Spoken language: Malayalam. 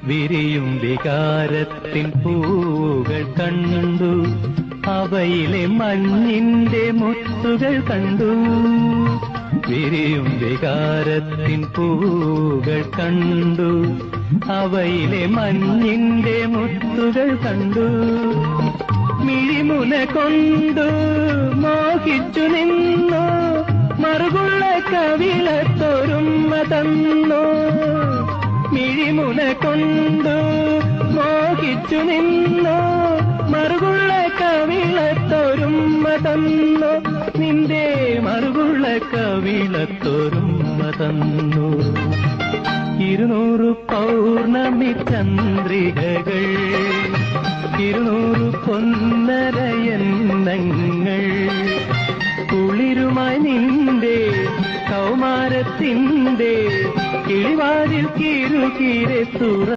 വിരിയും വികാരത്തിൻ പൂവുകൾ കണ്ടു, അവയിലെ മഞ്ഞിന്റെ മുത്തുകൾ കണ്ടു. വിരിയും വികാരത്തിൻ പൂവുകൾ കണ്ടു, അവയിലെ മഞ്ഞിന്റെ മുത്തുകൾ കണ്ടു. മിഴിമുന കൊണ്ടു മോഹിച്ചു നിന്നു, മറുകുള്ള കവിളത്തൊരുമ്മ തന്നു. മിഴിമുന കൊണ്ടു മോഹിച്ചു നിന്നു, മറുകുള്ള കവിളത്തൊരുമ്മ തന്നു. നിന്റെ മറുകുള്ള കവിളത്തൊരുമ്മ തന്നു. 200 പൗർണമി ചന്ദ്രികകൾ, 200 പൊന്നരയന്നങ്ങൾ, കുളിരുമായി നിന്റെ കൗമാരത്തിൻ്റെ കിളിവാതിൽ കിരുകിരെ തുറ